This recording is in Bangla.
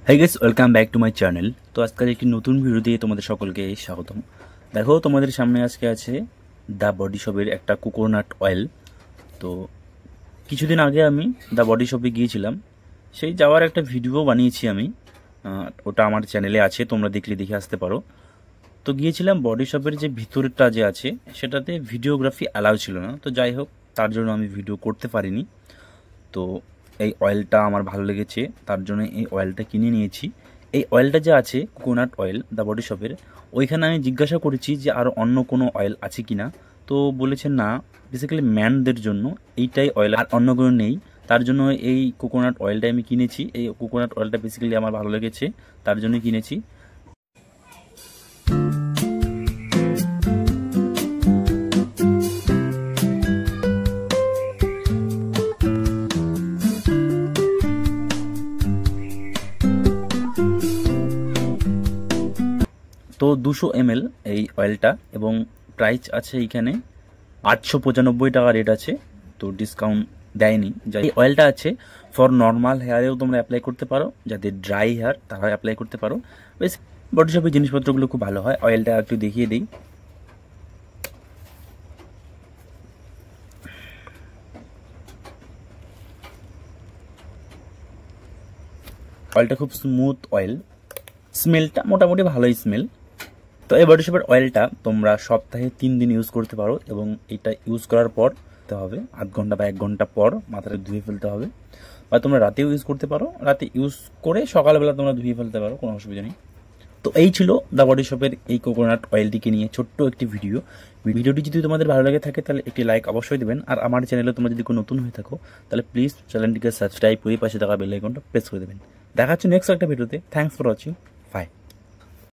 Hi guys, welcome back to my channel. তো আজকাল একটি নতুন ভিডিও দিয়ে তোমাদের সকলকে স্বাগতম। দেখো, তোমাদের সামনে আজকে আছে দ্য বডি শপের একটা কোকোনাট অয়েল। তো কিছুদিন আগে আমি দ্য বডি শপে গিয়েছিলাম, সেই যাওয়ার একটা ভিডিও বানিয়েছি আমি। ওটা আমার চ্যানেলে আছে, তোমরা দেখলে দেখে আসতে পারো। তো গিয়েছিলাম বডি শপের যে ভিতরটা যে আছে সেটাতে ভিডিওগ্রাফি অ্যালাউ ছিল না। তো যাই হোক, তার জন্য আমি ভিডিও করতে পারিনি। তো এই অয়েলটা আমার ভালো লেগেছে, তার জন্য এই অয়েলটা কিনে নিয়েছি। এই অয়েলটা যে আছে কোকোনাট অয়েল দ্য বডি শপের, ওইখানে আমি জিজ্ঞাসা করেছি যে আরও অন্য কোনো অয়েল আছে কি না। তো বলেছে না, বেসিক্যালি ম্যানদের জন্য এইটাই অয়েল, আর অন্য কোনো নেই। তার জন্য এই কোকোনাট অয়েলটা আমি কিনেছি। এই কোকোনাট অয়েলটা বেসিক্যালি আমার ভালো লেগেছে, তার জন্যই কিনেছি। তো 200 ml এই অয়েলটা, এবং প্রাইস আছে এইখানে 895 টাকা রেট আছে। তো ডিসকাউন্ট দেয়নি। যাই এই অয়েলটা আছে ফর নর্মাল হেয়ারেও তোমরা অ্যাপ্লাই করতে পারো, যাদের ড্রাই হেয়ার তারা অ্যাপ্লাই করতে পারো। বেশ বডি শপের জিনিসপত্রগুলো খুব ভালো হয়। অয়েলটা একটু দেখিয়ে দিই। অয়েলটা খুব স্মুথ অয়েল, স্মেলটা মোটামুটি ভালোই স্মেল। তো এই বডি শপের অয়েলটা তোমরা সপ্তাহে 3 দিন ইউজ করতে পারো, এবং এটা ইউজ করার পর হবে আধ ঘন্টা বা 1 ঘন্টা পর মাথাটা ধুয়ে ফেলতে হবে। বা তোমরা রাতেও ইউজ করতে পারো, রাতে ইউজ করে সকালবেলা তোমরা ধুয়ে ফেলতে পারো, কোনো অসুবিধা নেই। তো এই ছিল দ্য বডি শপের এই কোকোনাট অয়েলটিকে নিয়ে ছোট্ট একটি ভিডিও। ভিডিওটি যদি তোমাদের ভালো লাগে থাকে তাহলে একটি লাইক অবশ্যই দেবেন। আর আমার চ্যানেলে তোমরা যদি কোনো নতুন হয়ে থাকো তাহলে প্লিজ চ্যানেলটিকে সাবস্ক্রাইব করে পাশে থাকা বেল আইকনটা প্রেস করে দেবেন। দেখা হচ্ছে নেক্সট একটা ভিডিওতে। Thanks for watching. বাই।